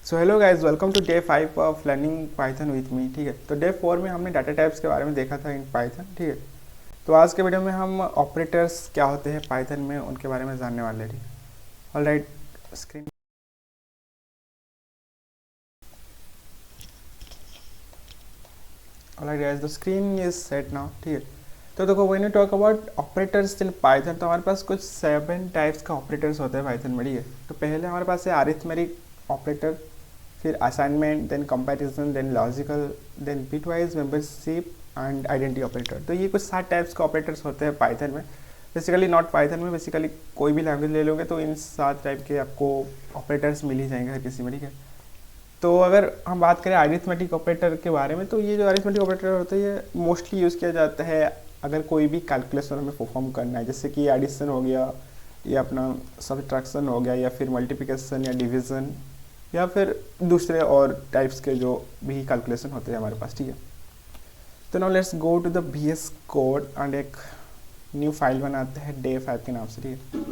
So hello guys, welcome to day 5 of learning Python with me. ठीक है, तो day 4 में हमने डाटा टाइप्स के बारे में देखा था इन पाइथन। ठीक है, तो आज के वीडियो में हम ऑपरेटर्स क्या होते हैं पाइथन में उनके बारे में जानने वाले हैं। ठीक है, alright. Screen alright guys, the screen is set now. ठीक है, तो देखो when you talk about operators in Python, तो हमारे पास कुछ 7 टाइप्स का ऑपरेटर्स होते हैं पाइथन में। ठीक है, तो पहले हमारे पास है अरिथमेटिक ऑपरेटर, फिर assignment, then comparison, then logical, then bitwise membership and identity operator. तो ये कुछ 7 टाइप्स के ऑपरेटर्स होते हैं पाइथन में। बेसिकली नॉट पाइथन में, बेसिकली कोई भी लैंग्वेज ले लोगे तो इन 7 टाइप के आपको ऑपरेटर्स मिल ही जाएंगे हर किसी में। ठीक है, तो अगर हम बात करें अरिथमेटिक ऑपरेटर के बारे में, तो ये जो अरिथमेटिक ऑपरेटर होता है ये मोस्टली यूज़ किया जाता है अगर कोई भी कैलकुलेशन हमें परफॉर्म करना है, जैसे कि एडिशन हो गया या अपना सब्ट्रैक्शन हो गया या फिर मल्टीप्लिकेशन या डिवीज़न या फिर दूसरे और टाइप्स के जो भी कैलकुलेशन होते हैं हमारे पास। ठीक है, तो now let's go to the VS code and एक न्यू फाइल बनाते हैं डे 5 के नाम से। ठीक है,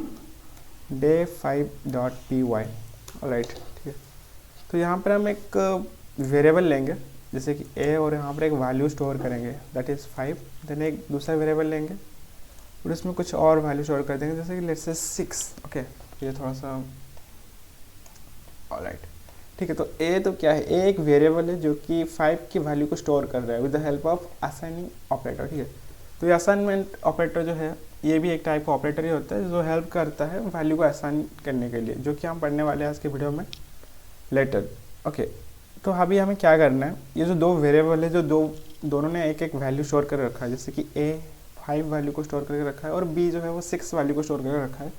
day5.py। ऑलराइट, ठीक है, तो यहाँ पर हम एक वेरिएबल लेंगे जैसे कि ए, और यहाँ पर एक वैल्यू स्टोर करेंगे दैट इज़ 5। देन एक दूसरा वेरिएबल लेंगे और इसमें कुछ और वैल्यू स्टोर कर देंगे जैसे कि लेट्स से 6। ओके, ये थोड़ा सा ऑलराइट। ठीक है, तो ए तो क्या है, ए एक वेरिएबल है जो कि 5 की वैल्यू को स्टोर कर रहा है with the help of assigning operator. ठीक है, तो ये असाइनमेंट ऑपरेटर जो है ये भी एक टाइप का ऑपरेटर ही होता है जो हेल्प करता है वैल्यू को असाइन करने के लिए, जो कि हम पढ़ने वाले हैं आज के वीडियो में लेटर। ओके, तो अभी हमें क्या करना है, ये जो दो वेरिएबल है जो दोनों ने एक एक वैल्यू स्टोर कर रखा है, जैसे कि ए 5 वैल्यू को स्टोर करके रखा है और बी जो है वो 6 वैल्यू को स्टोर करके रखा है।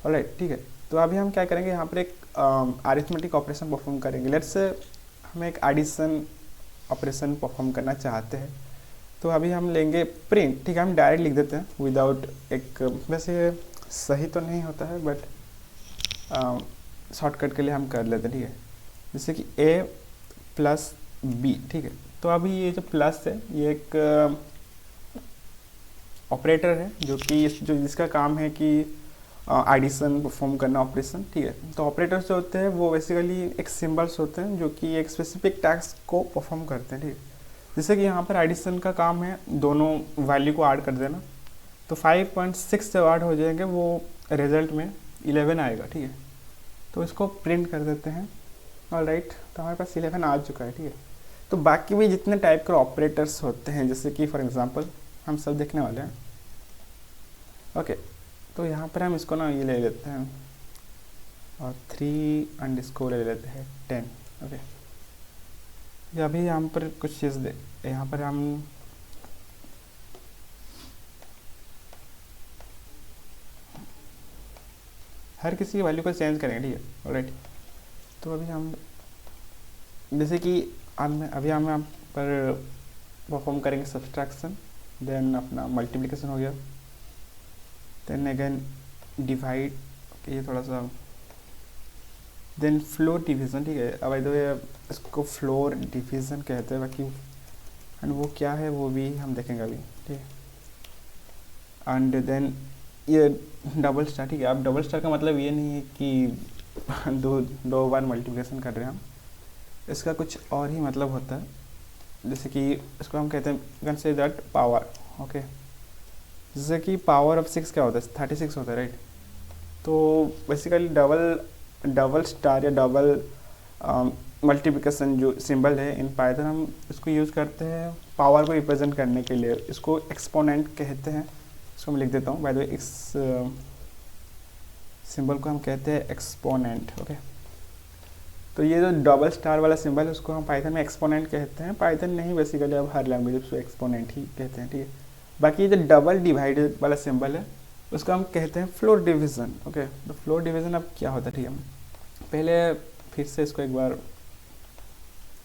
ऑलराइट, ठीक है, तो अभी हम क्या करेंगे, यहाँ पर एक अरिथमेटिक ऑपरेशन परफॉर्म करेंगे। लेट्स से हम एक एडिशन ऑपरेशन परफॉर्म करना चाहते हैं, तो अभी हम लेंगे प्रिंट। ठीक है, हम डायरेक्ट लिख देते हैं विदाउट एक, वैसे सही तो नहीं होता है बट शॉर्टकट के लिए हम कर लेते हैं। ठीक है, जैसे कि a प्लस बी। ठीक है, तो अभी ये जो प्लस है ये एक ऑपरेटर है जो कि जिसका काम है कि एडिशन परफॉर्म करना ऑपरेशन। ठीक है, तो ऑपरेटर्स जो होते हैं वो बेसिकली एक सिंबल्स होते हैं जो कि एक स्पेसिफिक टास्क को परफॉर्म करते हैं। ठीक है, जैसे कि यहाँ पर एडिशन का काम है दोनों वैल्यू को ऐड कर देना, तो 5.6 जब ऐड हो जाएंगे वो रिजल्ट में 11 आएगा। ठीक है, तो इसको प्रिंट कर देते हैं। ऑलराइट, तो हमारे पास 11 आ चुका है। ठीक है, तो बाकी भी जितने टाइप के ऑपरेटर्स होते हैं जैसे कि फॉर एग्जांपल हम सब देखने वाले हैं। ओके, तो यहाँ पर हम इसको ना ये ले लेते हैं और 3 अंडरस्कोर ले लेते हैं 10। ओके, ये अभी यहाँ पर कुछ चीज़ दे, यहाँ पर हम हर किसी की वैल्यू को चेंज करेंगे। ठीक है, ऑलराइट, तो अभी हम जैसे कि अभी हम यहाँ पर परफॉर्म करेंगे सब्सट्रैक्शन, देन अपना मल्टीप्लिकेशन हो गया, देन अगेन डिवाइड, ये थोड़ा सा, देन फ्लोर डिवीज़न। ठीक है, अब इसको फ्लोर डिवीज़न कहते हैं, बाकी एंड वो क्या है वो भी हम देखेंगे अभी। ठीक है, एंड देन ये डबल स्टार। ठीक है, अब डबल स्टार का मतलब ये नहीं है कि दो बार मल्टीप्लिकेशन कर रहे हैं हम, इसका कुछ और ही मतलब होता है, जैसे कि इसको हम कहते हैं can say that power. Okay, जैसे कि पावर ऑफ 6 क्या होता है, 36 होता है, राइट। तो बेसिकली डबल स्टार या डबल मल्टीप्लिकेशन जो सिंबल है इन पाइथन, हम इसको यूज़ करते हैं पावर को रिप्रेजेंट करने के लिए, इसको एक्सपोनेंट कहते हैं। इसको मैं लिख देता हूँ, बाय द वे इस सिंबल को हम कहते हैं एक्सपोनेंट। ओके, तो ये जो डबल स्टार वाला सिंबल है उसको हम पाइथन में एक्सपोनेंट कहते हैं। पाइथन नहीं, बेसिकली अब हर लैंग्वेज उसको एक्सपोनेंट ही कहते हैं। ठीक है, बाकी ये जो डबल डिवाइडेड वाला सिंबल है उसको हम कहते हैं फ्लोर डिवीज़न। ओके, तो फ्लोर डिवीज़न अब क्या होता है, ठीक है, पहले फिर से इसको एक बार,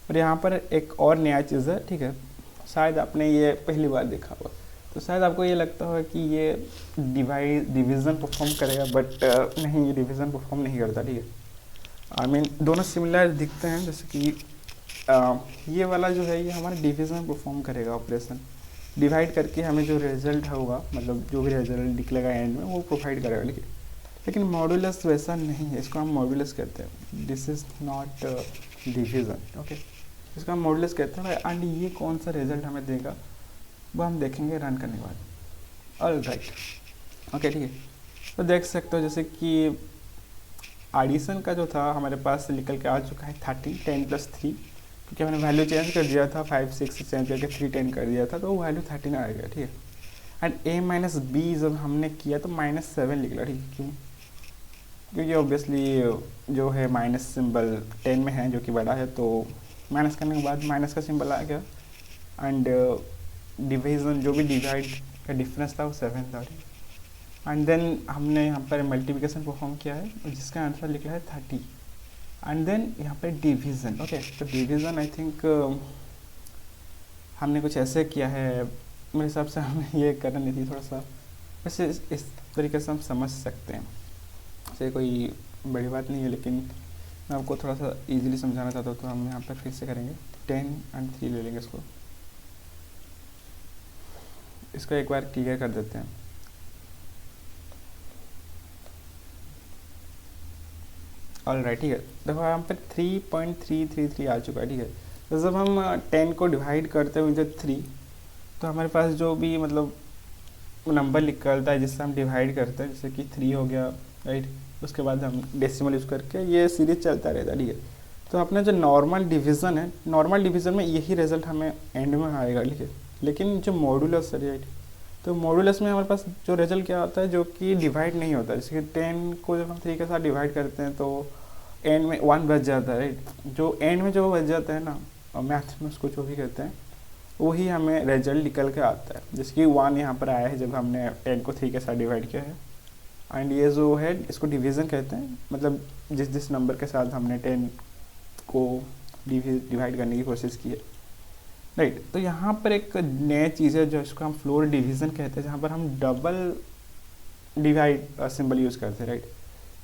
और यहाँ पर एक और नया चीज़ है। ठीक है, शायद आपने ये पहली बार देखा होगा, तो शायद आपको ये लगता होगा कि ये डिवीज़न परफॉर्म करेगा, बट नहीं, ये डिवीज़न परफॉर्म नहीं करता। ठीक है, आई मीन दोनों सिमिलर दिखते हैं, जैसे कि ये वाला जो है ये हमारा डिवीज़न परफॉर्म करेगा ऑपरेशन, डिवाइड करके हमें जो रिजल्ट होगा, मतलब जो भी रिजल्ट निकलेगा एंड में वो प्रोवाइड करेगा। ठीक है, लेकिन मॉडुलस वैसा नहीं है, इसको हम मॉडुलस कहते हैं, this is not division, okay. इसको हम मॉडुलस कहते हैं एंड ये कौन सा रिजल्ट हमें देगा वो हम देखेंगे रन करने के बाद। ऑल राइट, ओके ठीक है। तो देख सकते हो जैसे कि एडिशन का जो था हमारे पास निकल के आ चुका है 30, 10 + 3, क्योंकि हमने वैल्यू चेंज कर दिया था, 5 6 से चेंज करके 3 10 कर दिया था, तो वो वैल्यू 13 आ गया, ठीक है। एंड a - b जब हमने किया तो -7 निकला, ठीक है। क्यों? क्योंकि ऑब्वियसली जो है माइनस सिंबल 10 में है जो कि बड़ा है, तो माइनस करने के बाद माइनस का सिंबल आ गया एंड डिवीज़न जो भी डिवाइड का डिफरेंस था वो 7 था, ठीक है। एंड देन हमने यहाँ पर मल्टीप्लिकेशन परफॉर्म किया है जिसका आंसर निकला है 30 एंड देन यहाँ पर डिवीज़न, ओके। तो डिवीज़न आई थिंक हमने कुछ ऐसे किया है, मेरे हिसाब से हमें ये करना नहीं थी, थोड़ा सा वैसे इस तरीके से हम समझ सकते हैं, से कोई बड़ी बात नहीं है, लेकिन मैं आपको थोड़ा सा इजीली समझाना चाहता हूँ, तो हम यहाँ पर फिर से करेंगे 10 एंड 3 ले लेंगे इसको एक बार क्लियर कर देते हैं। ऑल राइट, ठीक है। देखो यहाँ पर 3.333 आ चुका है, ठीक है। तो जब हम 10 को डिवाइड करते हैं विद 3, तो हमारे पास जो भी मतलब नंबर निकलता है जिससे हम डिवाइड करते हैं, जैसे कि 3 हो गया, राइट। उसके बाद हम डेसिमल यूज़ करके ये सीरीज चलता रहता है, ठीक है। तो अपना जो नॉर्मल डिवीज़न है, नॉर्मल डिवीज़न में यही रिजल्ट हमें एंड में आएगा, ठीक है। लेकिन जो मॉडुलस है, राइट, तो मॉडुलस में हमारे पास जो रिजल्ट क्या होता है जो कि डिवाइड नहीं होता, जैसे कि 10 को जब हम 3 के साथ डिवाइड करते हैं तो एंड में 1 बच जाता है, राइट। जो एंड में जो बच जाता है ना, और मैथ्स में उसको जो भी कहते हैं, वही हमें रिजल्ट निकल के आता है। जैसे कि 1 यहाँ पर आया है जब हमने 10 को 3 के साथ डिवाइड किया है, एंड ये जो है इसको डिवीज़न कहते हैं, मतलब जिस नंबर के साथ हमने 10 को डिवाइड करने की कोशिश की है, राइट। तो यहाँ पर एक नई चीज़ है जो इसको हम फ्लोर डिवीज़न कहते हैं, जहाँ पर हम डबल डिवाइड सिंबल यूज़ करते हैं, राइट,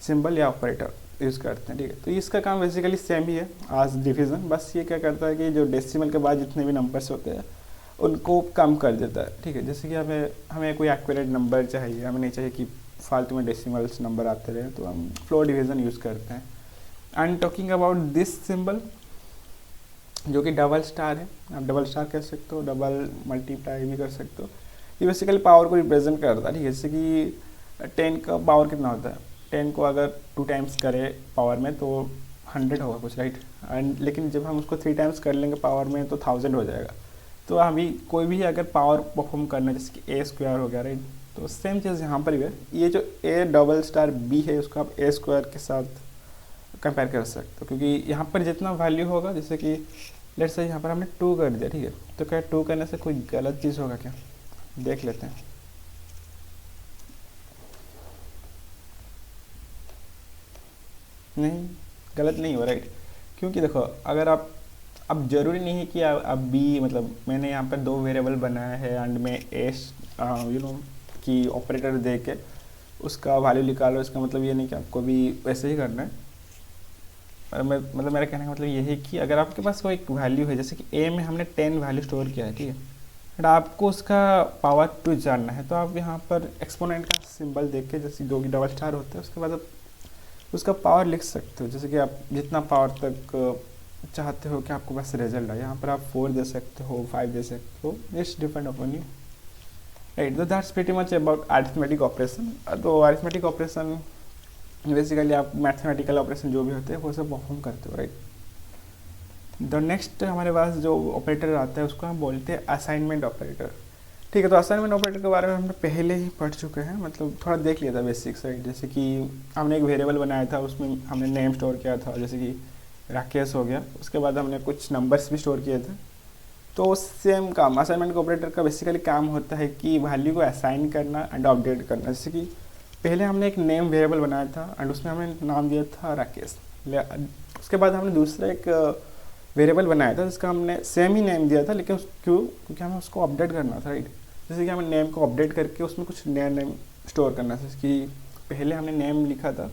सिंबल या ऑपरेटर यूज़ करते हैं, ठीक है। तो इसका काम बेसिकली सेम ही है आज डिवीज़न, बस ये क्या करता है कि जो डेसिमल के बाद जितने भी नंबर्स होते हैं उनको कम कर देता है, ठीक है। जैसे कि हमें कोई एक्यूरेट नंबर चाहिए, हमें नहीं चाहिए कि फालतू में डेसिमल्स नंबर आते रहे, तो हम फ्लोर डिवीज़न यूज़ करते हैं। And talking about this symbol जो कि डबल स्टार है, आप डबल स्टार कह सकते हो, डबल मल्टीप्लाई भी कर सकते हो। ये बेसिकली पावर को रिप्रेजेंट करता है, ठीक है। जैसे कि 10 का पावर कितना होता है, 10 को अगर 2 टाइम्स करें पावर में तो 100 होगा कुछ, राइट। एंड लेकिन जब हम उसको 3 टाइम्स कर लेंगे पावर में तो 1000 हो जाएगा। तो अभी कोई भी अगर पावर परफॉर्म करना है, जैसे कि A² हो गया, राइट, तो सेम चीज़ यहाँ पर भी है। ये जो A⋅B है उसको आप A² के साथ कंपेयर कर सकते हो, क्योंकि यहाँ पर जितना वैल्यू होगा, जैसे कि लेट्स से यहाँ पर हमने 2 कर दिया, ठीक है। तो क्या 2 करने से कोई गलत चीज़ होगा क्या, देख लेते हैं। नहीं, गलत नहीं हो, राइट। क्योंकि देखो अगर आप, अब ज़रूरी नहीं है कि अब बी, मतलब मैंने यहाँ पर 2 वेरिएबल बनाया है एंड में एस कि ऑपरेटर दे के उसका वैल्यू निकालो, इसका मतलब ये नहीं कि आपको भी वैसे ही करना है। मतलब मेरा कहने का मतलब ये है कि अगर आपके पास कोई एक वैल्यू है, जैसे कि ए में हमने 10 वैल्यू स्टोर किया है, ठीक है, बट आपको उसका पावर 2 जानना है, तो आप यहाँ पर एक्सपोनेंट का सिंबल देख के, जैसे 2 की डबल स्टार होता है, उसके बाद आप उसका पावर लिख सकते हो, जैसे कि आप जितना पावर तक चाहते हो कि आपको बस रिजल्ट आए। यहाँ पर आप 4 दे सकते हो, 5 दे सकते हो, it's depend upon you, right. तो that's pretty much about arithmetic operation. तो अरिथमेटिक ऑपरेशन बेसिकली आप मैथमेटिकल ऑपरेशन जो भी होते हैं वो सब परफॉर्म करते हो, राइट। द नेक्स्ट हमारे पास जो ऑपरेटर आता है उसको हम बोलते हैं असाइनमेंट ऑपरेटर, ठीक है। तो असाइनमेंट ऑपरेटर के बारे में हमने पहले ही पढ़ चुके हैं, मतलब थोड़ा देख लिया था बेसिक्स, राइट। जैसे कि हमने एक वेरिएबल बनाया था, उसमें हमने नेम स्टोर किया था, जैसे कि राकेश हो गया। उसके बाद हमने कुछ नंबर्स भी स्टोर किए थे। तो सेम काम असाइनमेंट ऑपरेटर का बेसिकली काम होता है कि वैल्यू को असाइन करना एंड अपडेट करना। जैसे कि पहले हमने एक नेम वेरिएबल बनाया था एंड उसमें हमने नाम दिया था राकेश। उसके बाद हमने दूसरा एक वेरिएबल बनाया था जिसका हमने सेम ही नेम दिया था, लेकिन क्योंकि हमें उसको अपडेट करना था, राइट। जैसे कि हमें नेम को अपडेट करके उसमें कुछ नया नेम स्टोर करना था। जैसे कि पहले हमने नेम लिखा था,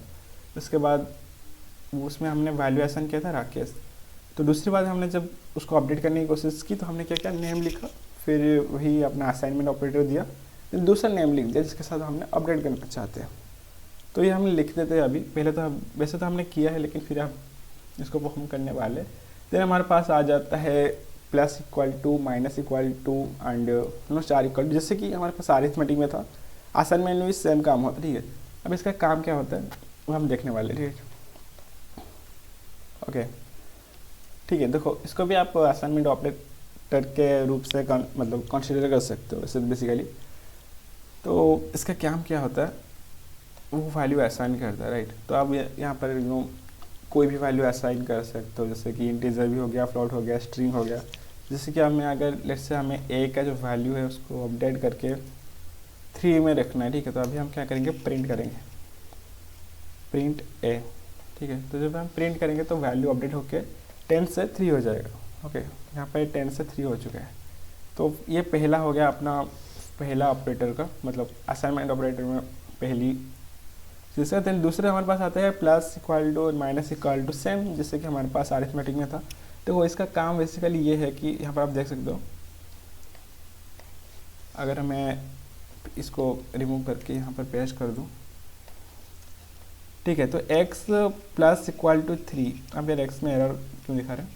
उसके बाद उसमें हमने वैल्यू असाइन किया था राकेश। तो दूसरी बार हमने जब उसको अपडेट करने की कोशिश की तो हमने क्या किया, नेम लिखा, फिर वही अपना असाइनमेंट ऑपरेटर दिया, फिर दूसरा नेम लिख दिया जिसके साथ हमने अपडेट करना चाहते हैं, तो ये हम लिख देते हैं अभी, पहले तो हम वैसे तो हमने किया है लेकिन फिर हम इसको हम करने वाले। देन हमारे पास आ जाता है plus equal to, minus equal to and no star equal to, जैसे कि हमारे पास अरिथमेटिक में था, असाइनमेंट में भी सेम काम होता है, ठीक है। अब इसका काम क्या होता है वो हम देखने वाले, ठीक है। ओके ठीक है, देखो इसको भी आप असाइनमेंट ऑपरेटर के रूप से मतलब कंसिडर कर सकते हो वैसे बेसिकली। तो इसका काम क्या होता है, वो वैल्यू असाइन करता है, राइट। तो आप यहाँ पर कोई भी वैल्यू असाइन कर सकते हो, जैसे कि इंटीजर भी हो गया, फ्लोट हो गया, स्ट्रिंग हो गया। जैसे कि हमें अगर लेट्स से हमें ए का जो वैल्यू है उसको अपडेट करके 3 में रखना है, ठीक है। तो अभी हम क्या करेंगे, प्रिंट करेंगे, प्रिंट ए, ठीक है। तो जब हम प्रिंट करेंगे तो वैल्यू अपडेट होके 10 से 3 हो जाएगा। ओके, यहाँ पर 10 से 3 हो चुका है। तो ये पहला हो गया अपना पहला ऑपरेटर का, मतलब असाइनमेंट ऑपरेटर में पहली चीज़ है। देन दूसरे हमारे पास आता है प्लस इक्वल टू और माइनस इक्वल टू, सेम जैसे कि हमारे पास अरिथमेटिक में था। तो वो इसका काम बेसिकली ये है कि यहाँ पर आप देख सकते हो, अगर मैं इसको रिमूव करके यहाँ पर पेस्ट कर दूँ, ठीक है। तो x प्लस इक्वल टू 3, अब यार x में एरर क्यों दिखा रहे हैं,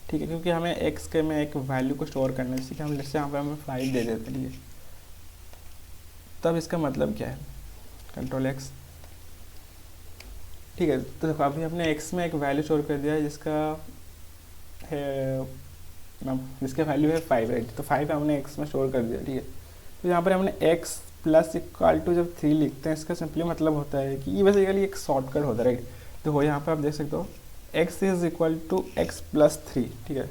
ठीक है, क्योंकि हमें x के में एक वैल्यू को स्टोर करना है, कि हम जैसे यहाँ पर हमें 5 दे देते हैं, तब इसका मतलब क्या है, कंट्रोल x, ठीक है। तो देखो अभी हमने x में एक वैल्यू स्टोर कर दिया है जिसका है, जिसका वैल्यू है 5, राइट। तो 5 हमने x में स्टोर कर दिया, ठीक है। तो यहाँ पर हमने x प्लस इक्वल टू जब 3 लिखते हैं, इसका सिंपली मतलब होता है कि ये बेसिकली एक शॉर्टकट होता है, राइट। तो वो यहाँ पर आप देख सकते हो x is equal to x plus 3, ठीक है।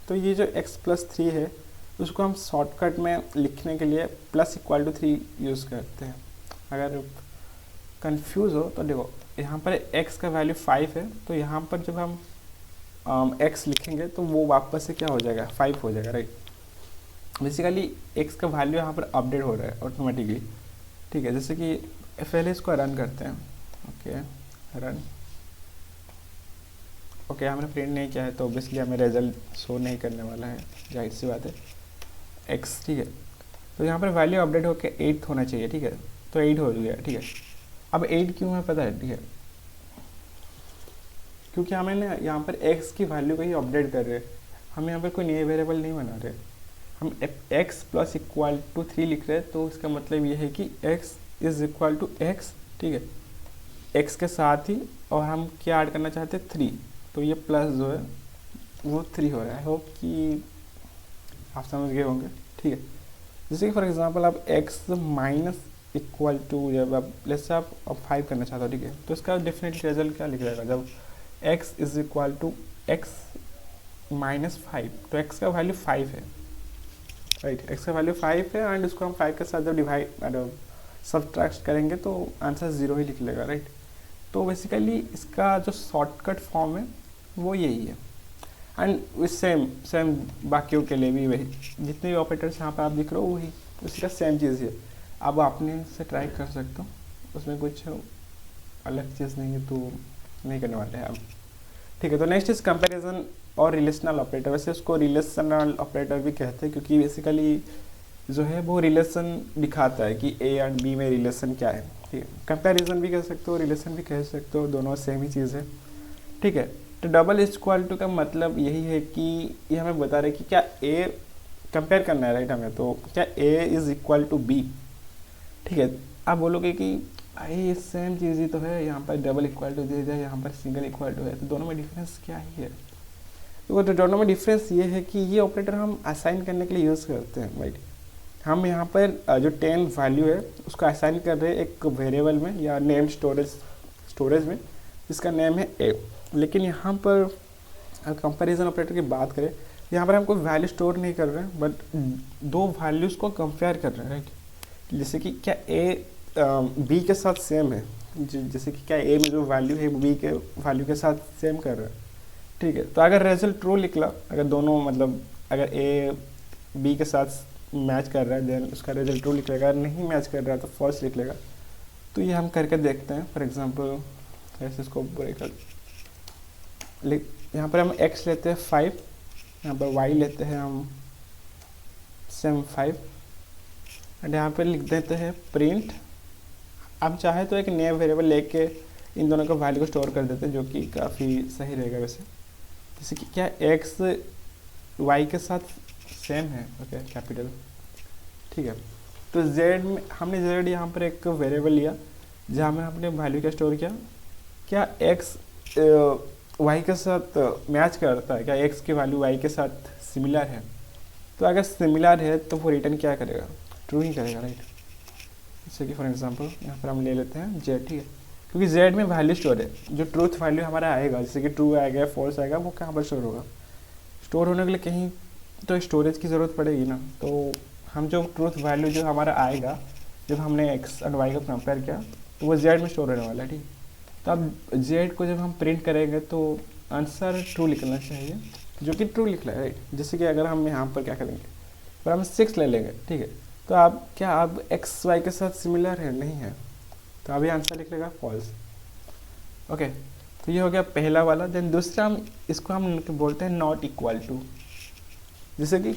तो ये जो x प्लस 3 है उसको हम शॉर्टकट में लिखने के लिए प्लस इक्वल टू 3 यूज़ करते हैं। अगर कंफ्यूज हो तो देखो, यहाँ पर x का वैल्यू 5 है, तो यहाँ पर जब हम x लिखेंगे तो वो वापस से क्या हो जाएगा, 5 हो जाएगा, राइट। बेसिकली x का वैल्यू यहाँ पर अपडेट हो रहा है ऑटोमेटिकली, ठीक है। जैसे कि पहले इसको रन करते हैं, ओके रन, ओके हमने प्रिंट नहीं किया है तो ऑब्वियसली हमें रिजल्ट शो नहीं करने वाला है, जाहिर सी बात है, x, ठीक है। तो यहाँ पर वैल्यू अपडेट होकर 8 होना चाहिए, ठीक है। तो 8 हो गया, ठीक है। अब 8 क्यों है पता है, ठीक है, क्योंकि हमें ना यहाँ पर x की वैल्यू को ही अपडेट कर रहे हैं, हम यहाँ पर कोई नए वेरिएबल नहीं बना रहे, हम x प्लस इक्वल टू 3 लिख रहे हैं। तो इसका मतलब ये है कि x is equal to x, ठीक है, x के साथ ही और हम क्या ऐड करना चाहते हैं, 3। तो ये प्लस जो है वो 3 हो रहा है, होप कि आप समझ गए होंगे, ठीक है। जैसे कि फॉर एग्जांपल आप x माइनस इक्वल टू, जब आप लेट्स से आप 5 करना चाहते हो, ठीक है, तो इसका डेफिनेटली रिजल्ट क्या लिख जाएगा, जब x is equal to x minus 5, तो x का वैल्यू 5 है, राइट। x का वैल्यू 5 है एंड इसको हम 5 के साथ जब डिवाइड सब्ट्रैक्ट करेंगे तो आंसर 0 ही निकलेगा, राइट। तो बेसिकली इसका जो शॉर्टकट फॉर्म है वो यही है। एंड सेम बाकियों के लिए भी वही, जितने भी ऑपरेटर्स यहाँ पर आप दिख रहे हो वही उसी का सेम चीज़ है। अब आपने से ट्राई कर सकते हो, उसमें कुछ अलग चीज़ नहीं है तो नहीं करने वाले हैं अब, ठीक है। तो नेक्स्ट इज कंपैरिजन और रिलेशनल ऑपरेटर। वैसे उसको रिलेशनल ऑपरेटर भी कहते हैं क्योंकि बेसिकली जो है वो रिलेशन दिखाता है कि ए एंड बी में रिलेशन क्या है, ठीक है। कंपैरिजन भी कह सकते हो, रिलेशन भी कह सकते हो, दोनों सेम ही चीज़ है, ठीक है। तो डबल इक्वल टू का मतलब यही है कि ये हमें बता रहे कि क्या ए कंपेयर करना है, राइट, हमें। तो क्या a is equal to b, ठीक है। आप बोलोगे कि ये सेम चीज़ ही तो है, यहाँ पर डबल इक्वल टू दे दिया, यहाँ पर सिंगल इक्वल टू है, तो दोनों में डिफरेंस क्या ही है। तो दोनों में डिफरेंस ये है कि ये ऑपरेटर हम असाइन करने के लिए यूज़ करते हैं, राइट। हम यहाँ पर जो 10 वैल्यू है उसको असाइन कर रहे हैं एक वेरिएबल में या नेम स्टोरेज में जिसका नेम है ए। लेकिन यहाँ पर कंपैरिजन ऑपरेटर की बात करें, यहाँ पर हम कोई वैल्यू स्टोर नहीं कर रहे हैं बट दो वैल्यूज़ को कंपेयर कर रहे हैं, राइट। जैसे कि क्या ए बी के साथ सेम है, जैसे कि क्या ए में जो वैल्यू है वो बी के वैल्यू के साथ सेम कर रहा है, ठीक है। तो अगर रिजल्ट ट्रू निकला, अगर दोनों मतलब अगर ए बी के साथ मैच कर रहा है देन उसका रिजल्ट ट्रू निकलेगा, अगर नहीं मैच कर रहा है तो फॉल्स निकलेगा। तो ये हम करके देखते हैं। फॉर एग्जांपल ऐसे इसको ब्रेक कर, यहाँ पर हम x लेते हैं 5, यहाँ पर y लेते हैं हम सेम 5, एंड यहाँ पे लिख देते हैं प्रिंट। आप चाहे तो एक नया वेरिएबल लेके इन दोनों का वैल्यू को स्टोर कर देते हैं, जो कि काफ़ी सही रहेगा वैसे। जैसे कि क्या एक्स वाई के साथ सेम है, ओके कैपिटल, ठीक है। तो जेड में हमने जेड यहाँ पर एक वेरिएबल लिया जहाँ में हमने वैल्यू क्या स्टोर किया, क्या एक्स वाई के साथ मैच करता है, क्या एक्स की वैल्यू वाई के साथ सिमिलर है। तो अगर सिमिलर है तो वो रिटर्न क्या करेगा, ट्रू ही करेगा, राइट। जैसे कि फॉर एग्जांपल यहाँ पर हम ले लेते हैं जेड, ठीक है, क्योंकि जेड में वैल्यू स्टोर है, जो ट्रूथ वैल्यू हमारा आएगा, जैसे कि ट्रू आएगा फॉल्स आएगा, वो कहाँ पर स्टोर होगा। स्टोर होने के लिए कहीं तो स्टोरेज की ज़रूरत पड़ेगी ना। तो हम जो ट्रूथ वैल्यू जो हमारा आएगा जब हमने एक्स एंड वाई को कंपेयर किया, तो वो जेड में स्टोर होने वाला है, ठीक। तो अब जेड को जब हम प्रिंट करेंगे तो आंसर ट्रू लिखना चाहिए, जो कि ट्रू लिख रहा है, राइट। जैसे कि अगर हम यहाँ पर क्या करेंगे, पर हम 6 ले लेंगे, ठीक है। तो आप क्या अब एक्स वाई के साथ सिमिलर है, नहीं है, तो अभी आंसर लिख लेगा फॉल्स, ओके। तो ये हो गया पहला वाला। देन दूसरा हम इसको हम बोलते हैं नॉट इक्वल टू। जैसे कि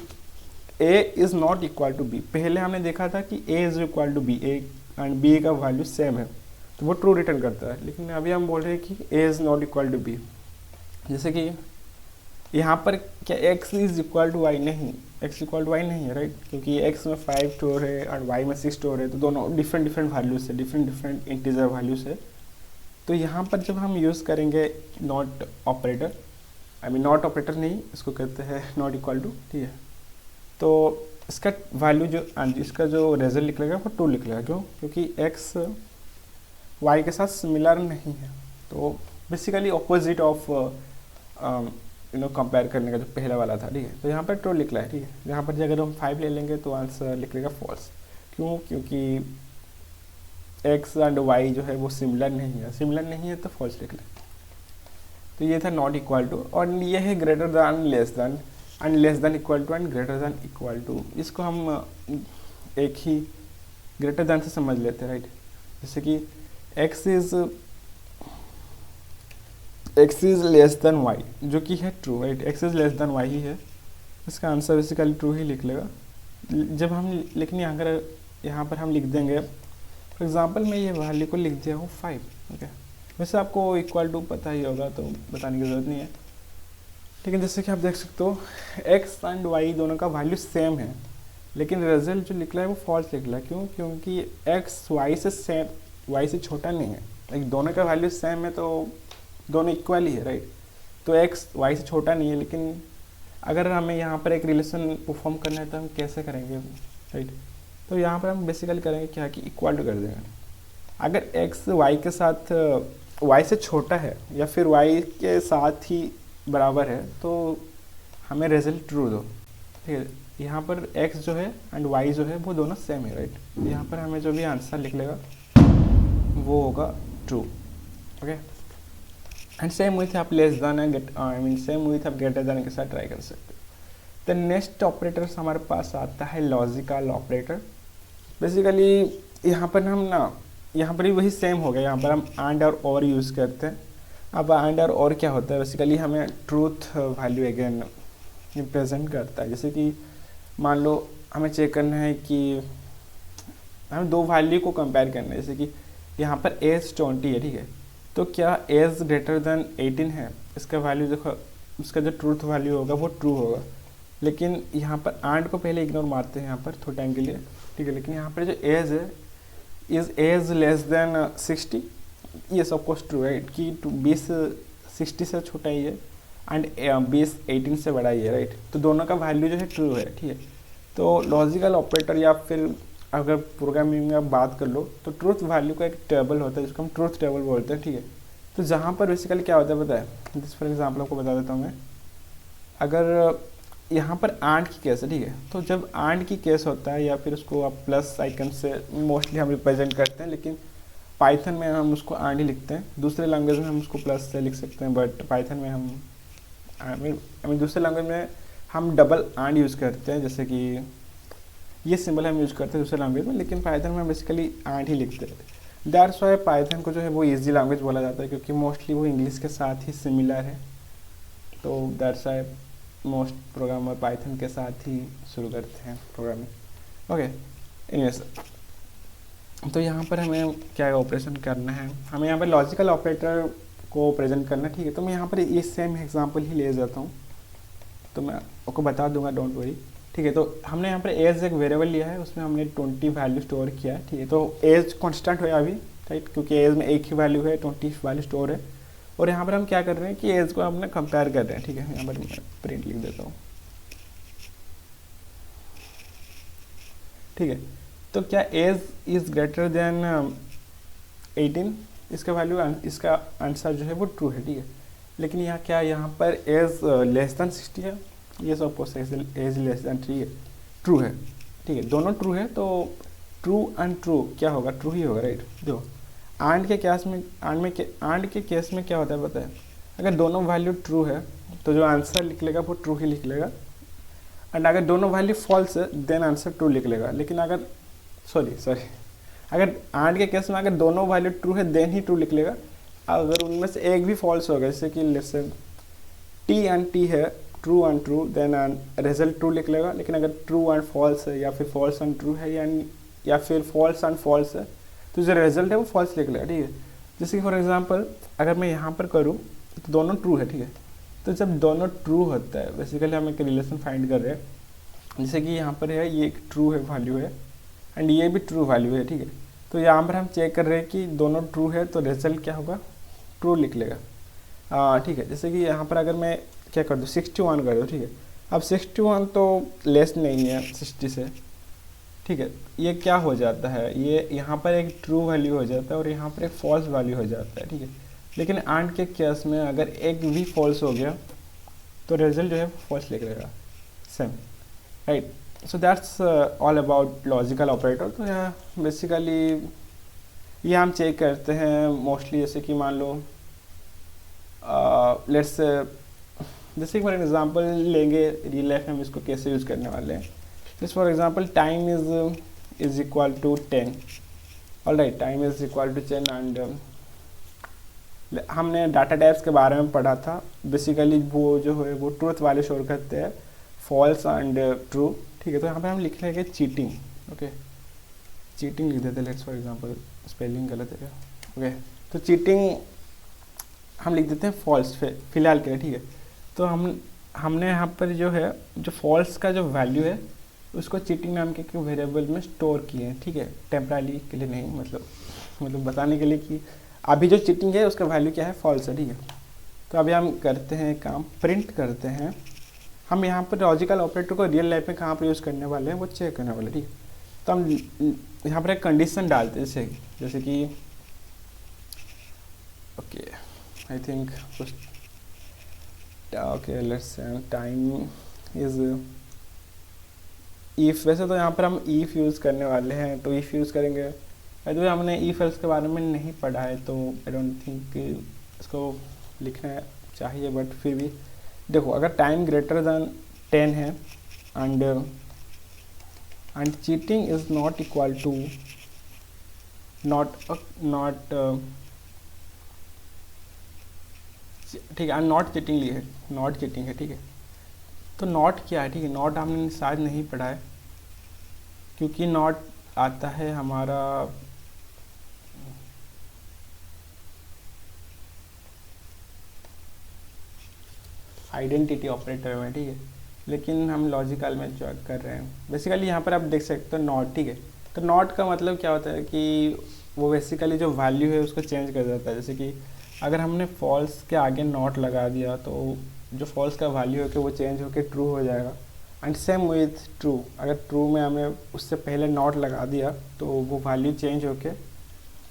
a is not equal to b. पहले हमने देखा था कि a is equal to b, a and b का वैल्यू सेम है, तो वो ट्रू रिटर्न करता है। लेकिन अभी हम बोल रहे हैं कि a is not equal to b. जैसे कि यहाँ पर क्या x is equal to y, नहीं, एक्स इक्वल टू वाई नहीं है, राइट, क्योंकि एक्स में 5 स्टोर है और वाई में 6 स्टोर है, तो दोनों डिफरेंट डिफरेंट वैल्यूज है, डिफरेंट इंटीजर वैल्यूज है। तो यहाँ पर जब हम यूज़ करेंगे not operator, I mean not operator नहीं, इसको कहते हैं नॉट इक्वल टू, ठीक है। तो इसका वैल्यू जो इसका जो रिजल्ट निकलेगा वो ट्रू निकलेगा, क्यों, क्योंकि एक्स वाई के साथ सिमिलर नहीं है। तो बेसिकली ऑपोजिट ऑफ कंपेयर करने का जो पहला वाला था, ठीक है। तो यहाँ पर ट्रू निकला है, ठीक है। यहाँ पर अगर हम 5 ले लेंगे तो आंसर निकलेगा फॉल्स, क्यों, क्योंकि एक्स एंड वाई जो है वो सिमिलर नहीं है, सिमिलर नहीं है तो फॉल्स निकले। तो ये था नॉट इक्वल टू, और ये है greater than less than and less than equal to and greater than equal to. इसको हम एक ही ग्रेटर दैन से समझ लेते हैं, राइट। जैसे कि x is less than y, जो कि है true, right. X is less than y ही है, इसका आंसर बेसिकली ट्रू ही लिख लेगा। जब हम लेकिन अगर यहाँ पर हम लिख देंगे, फॉर एग्जांपल मैं ये वैल्यू को लिख दिया हूँ 5, ओके। वैसे आपको इक्वल टू पता ही होगा तो बताने की ज़रूरत नहीं है, लेकिन जैसे कि आप देख सकते हो एक्स एंड वाई दोनों का वैल्यू सेम है, लेकिन रिजल्ट जो निकला है वो फॉल्स निकला है। क्यों, क्योंकि एक्स वाई से छोटा नहीं है, लाइक दोनों का वैल्यू सेम है तो दोनों इक्वल ही है, राइट। तो एक्स वाई से छोटा नहीं है, लेकिन अगर हमें यहाँ पर एक रिलेशन परफॉर्म करना है तो हम कैसे करेंगे, राइट। तो यहाँ पर हम बेसिकली करेंगे क्या कि इक्वल टू कर देंगे। अगर एक्स वाई के साथ वाई से छोटा है या फिर वाई के साथ ही बराबर है तो हमें रिजल्ट ट्रू दो, ठीक है। यहाँ पर एक्स जो है एंड वाई जो है वो दोनों सेम है, राइट। यहाँ पर हमें जो भी आंसर निकलेगा वो होगा true, okay. And same with आप less than and same with आप ग्रेटर देन के साथ ट्राई कर सकते हो। तो नेक्स्ट ऑपरेटर्स हमारे पास आता है लॉजिकल ऑपरेटर। बेसिकली यहाँ पर हम यहाँ पर भी वही सेम हो गया, यहाँ पर हम एंड और यूज़ करते हैं। अब एंड और क्या होता है, बेसिकली हमें ट्रूथ वैल्यू अगेन रिप्रेजेंट करता है। जैसे कि मान लो हमें चेक करना है कि हमें दो वैल्यू को कंपेयर करना है, जैसे कि यहाँ पर एज 20 है, ठीक है। तो क्या एज ग्रेटर देन 18 है, इसका वैल्यू देखो, उसका जो ट्रूथ वैल्यू होगा वो ट्रू होगा। लेकिन यहाँ पर एंड को पहले इग्नोर मारते हैं यहाँ पर थोड़े टाइम के लिए, ठीक है। लेकिन यहाँ पर जो एज है, इज एज लेस देन 60, ये सब कुछ ट्रू है कि 20 60 से छोटा ही है एंड 20 18 से बड़ा ही है, राइट। तो दोनों का वैल्यू जो है ट्रू है, ठीक है। तो लॉजिकल ऑपरेटर या फिर अगर प्रोग्रामिंग में आप बात कर लो तो ट्रूथ वैल्यू का एक टेबल होता है जिसको हम ट्रूथ टेबल बोलते हैं, ठीक है। तो जहाँ पर बेसिकली क्या होता है पता है, जिस फॉर एग्जाम्पल आपको बता देता हूँ मैं। अगर यहाँ पर एंड की केस है, ठीक है। तो जब एंड की केस होता है या फिर उसको आप प्लस आइकन से मोस्टली हम रिप्रेजेंट करते हैं, लेकिन पाइथन में हम उसको एंड ही लिखते हैं। दूसरे लैंग्वेज में हम उसको प्लस से लिख सकते हैं, बट पाइथन में हम आई मीन दूसरे लैंग्वेज में हम डबल एंड यूज़ करते हैं। जैसे कि ये सिंबल हम यूज़ करते हैं दूसरे लैंग्वेज में, लेकिन पाइथन में बेसिकली एंड ही लिखते हैं। दैट्स वाई पाइथन को जो है वो ईजी लैंग्वेज बोला जाता है, क्योंकि मोस्टली वो इंग्लिश के साथ ही सिमिलर है। तो that's why most programmer Python के साथ ही शुरू करते हैं प्रोग्रामिंग, ओके। एनीवेज, तो यहाँ पर हमें क्या ऑपरेशन करना है, हमें यहाँ पर लॉजिकल ऑपरेटर को प्रेजेंट करना है, ठीक है। तो मैं यहाँ पर ये सेम एग्जांपल ही ले जाता हूँ, तो मैं आपको बता दूंगा, डोंट वरी, ठीक है। तो हमने यहाँ पर एज एक वेरिएबल लिया है, उसमें हमने 20 वैल्यू स्टोर किया है, ठीक है। तो एज कॉन्स्टेंट है अभी, राइट, क्योंकि एज में एक ही वैल्यू है, 20 वैल्यू स्टोर है। और यहाँ पर हम क्या कर रहे हैं कि एज को हमने कंपेयर कर रहे हैं, ठीक है। यहाँ पर मैं प्रिंट लिख देता हूँ, ठीक है। तो क्या एज इज़ ग्रेटर देन 18, इसका वैल्यू, इसका आंसर जो है वो ट्रू है, ठीक है। लेकिन यहाँ क्या, यहाँ पर एज लेस देन 60 है, ये सपोज एज लेस देन 3 है, ट्रू है, ठीक है। दोनों ट्रू है, तो ट्रू एंड ट्रू क्या होगा, ट्रू ही होगा, राइट। देखो आंड के केस में, आंड के केस में क्या होता है पता है, अगर दोनों वैल्यू ट्रू है तो जो आंसर निकलेगा वो ट्रू ही निकलेगा, एंड अगर दोनों वैल्यू फॉल्स है देन आंसर ट्रू निकलेगा। लेकिन अगर सॉरी अगर आंड के केस में अगर दोनों वैल्यू ट्रू है देन ही ट्रू निकलेगा, अगर उनमें से एक भी फॉल्स होगा, जैसे कि let's say T and T है, true and true, then result true निकलेगा। लेकिन अगर ट्रू एंड फॉल्स है, या फिर फॉल्स एंड ट्रू है, या फिर फॉल्स एंड फॉल्स है, तो जो रिजल्ट है वो फॉल्स निकलेगा, ठीक है। जैसे कि फॉर एग्जांपल अगर मैं यहाँ पर करूँ तो दोनों ट्रू है, ठीक है। तो जब दोनों ट्रू होता है, बेसिकली हम एक रिलेशन फाइंड कर रहे हैं, जैसे कि यहाँ पर है ये एक ट्रू है वैल्यू है, एंड ये भी ट्रू वैल्यू है, ठीक है। तो यहाँ पर हम चेक कर रहे हैं कि दोनों ट्रू है, तो रिजल्ट क्या होगा, ट्रू निकलेगा, ठीक है। जैसे कि यहाँ पर अगर मैं क्या कर दूँ, 61 कर दूँ, ठीक है। अब 61 तो लेस नहीं है 60 से, ठीक है। ये क्या हो जाता है, ये यहाँ पर एक ट्रू वैल्यू हो जाता है और यहाँ पर एक फॉल्स वैल्यू हो जाता है, ठीक है। लेकिन एंड के केस में अगर एक भी फॉल्स हो गया तो रिजल्ट जो है फॉल्स निकलेगा, same, right. So that's all about logical operator. तो यहाँ बेसिकली ये हम चेक करते हैं मोस्टली, जैसे कि मान लो लेट्स जैसे कि फॉर एग्जांपल लेंगे, रियल लाइफ में हम इसको कैसे यूज़ करने वाले हैं। जैसे for example time is equal to 10, alright, time is equal to 10, and हमने डाटा टाइप्स के बारे में पढ़ा था। बेसिकली वो जो है वो ट्रूथ वाले शोर करते हैं, फॉल्स एंड ट्रू, ठीक है। तो यहाँ पे हम लिख लेंगे चीटिंग, ओके, चीटिंग लिख देते हैं, लेट्स फॉर एग्जांपल, स्पेलिंग गलत है, ओके। तो चीटिंग हम लिख देते हैं फॉल्स फिलहाल के लिए, ठीक है। तो हमने यहाँ पर जो है, जो फॉल्स का जो वैल्यू है उसको चीटिंग नाम के वेरिएबल में स्टोर किए हैं, ठीक है, टेम्पररी के लिए नहीं, मतलब बताने के लिए कि अभी जो चीटिंग है उसका वैल्यू क्या है, फॉल्स है, ठीक है। तो अभी हम करते हैं काम, प्रिंट करते हैं। हम यहाँ पर लॉजिकल ऑपरेटर को रियल लाइफ में कहाँ पर यूज़ करने वाले हैं वो चेक करने वाले, ठीक है। तो हम यहाँ पर एक कंडीशन डालते हैं, जैसे कि okay, I think okay, let's time is if. वैसे तो यहाँ पर हम ईफ यूज़ करने वाले हैं, तो ईफ यूज़ करेंगे। तो हमने ईफ एल्स के बारे में नहीं पढ़ा है, तो आई डोंट थिंक इसको लिखना चाहिए, बट फिर भी देखो, अगर टाइम ग्रेटर देन 10 है and cheating is not equal to ठीक है, नॉट चीटिंग है, नॉट चीटिंग है, ठीक है। तो नॉट क्या है, ठीक है, नॉट हमने शायद नहीं पढ़ा है, क्योंकि नॉट आता है हमारा आइडेंटिटी ऑपरेटर में, ठीक है। लेकिन हम लॉजिकल में जो कर रहे हैं, बेसिकली यहाँ पर आप देख सकते हो नॉट, ठीक है। तो नॉट का मतलब क्या होता है कि वो बेसिकली जो वैल्यू है उसको चेंज कर देता है। जैसे कि अगर हमने फॉल्स के आगे नॉट लगा दिया तो जो फॉल्स का वैल्यू है कि वो चेंज होकर ट्रू हो जाएगा, एंड सेम विथ ट्रू, अगर ट्रू में हमने उससे पहले नॉट लगा दिया तो वो वैल्यू चेंज होके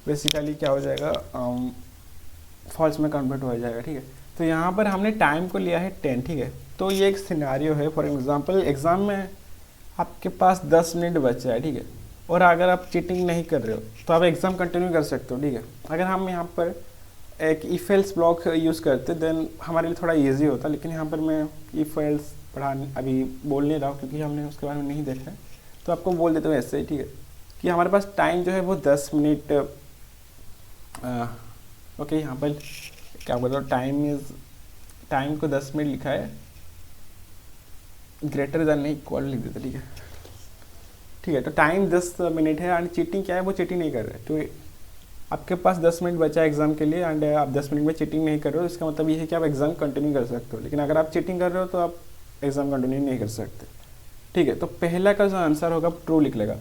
बेसिकली क्या हो जाएगा, फॉल्स में कन्वर्ट हो जाएगा, ठीक है। तो यहाँ पर हमने टाइम को लिया है 10, ठीक है। तो ये एक सिनेरियो है, फॉर एग्जांपल एग्ज़ाम में आपके पास 10 मिनट बचा है, ठीक है, और अगर आप चीटिंग नहीं कर रहे हो तो आप एग्ज़ाम कंटिन्यू कर सकते हो, ठीक है। अगर हम यहाँ पर एक इफ एल्स ब्लॉक यूज़ करते देन हमारे लिए थोड़ा ईजी होता, लेकिन यहाँ पर मैं इफ एल्स अभी बोल नहीं रहा हूँ क्योंकि हमने उसके बारे में नहीं देखा है, तो आपको बोल देता हूँ ऐसे ही, ठीक है, कि हमारे पास टाइम जो है वो 10 मिनट, ओके, यहाँ पर क्या बोल रहा हूँ, टाइम को 10 मिनट लिखा है, ग्रेटर देन नहीं, इक्वल लिख देते, ठीक ठीक है। तो टाइम 10 मिनट है एंड चीटिंग क्या है, वो चीटिंग नहीं कर रहे। तो आपके पास 10 मिनट बचा है एग्ज़ाम के लिए एंड आप 10 मिनट में चीटिंग नहीं कर रहे हो, इसका मतलब ये है कि आप एग्ज़ाम कंटिन्यू कर सकते हो। लेकिन अगर आप चीटिंग कर रहे हो तो आप एग्ज़ाम कंटिन्यू नहीं कर सकते। ठीक है, तो पहला का जो आंसर होगा ट्रू लिख लेगा।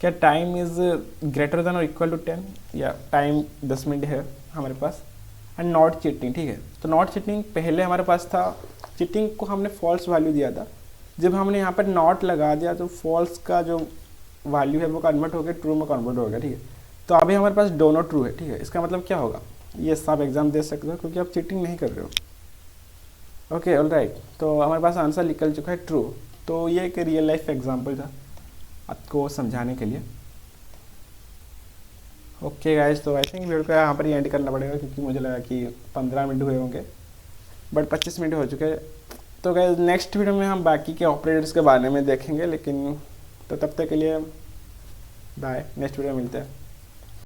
क्या टाइम इज़ ग्रेटर देन और इक्वल टू 10, या टाइम 10 मिनट है हमारे पास एंड नॉट चीटिंग। ठीक है, तो नॉट चीटिंग पहले हमारे पास था, चीटिंग को हमने फॉल्स वैल्यू दिया था। जब हमने यहाँ पर नॉट लगा दिया तो फॉल्स का जो वैल्यू है वो कन्वर्ट हो गया ट्रू में कन्वर्ट हो गया। ठीक है, तो अभी हमारे पास दोनों ट्रू है। ठीक है, इसका मतलब क्या होगा, ये आप एग्ज़ाम दे सकते हो क्योंकि आप चीटिंग नहीं कर रहे हो। ओके ऑलराइट, तो हमारे पास आंसर निकल चुका है ट्रू। तो ये एक रियल लाइफ एग्जांपल था आपको समझाने के लिए। ओके गाइस, तो आई थिंक वीडियो को यहाँ पर ही एंड करना पड़ेगा क्योंकि मुझे लगा कि 15 मिनट हुए होंगे, बट 25 मिनट हो चुके हैं। तो गाइस नेक्स्ट वीडियो में हम बाकी के ऑपरेटर्स के बारे में देखेंगे, लेकिन तो तब तक के लिए बाय, नेक्स्ट वीडियो मिलते हैं।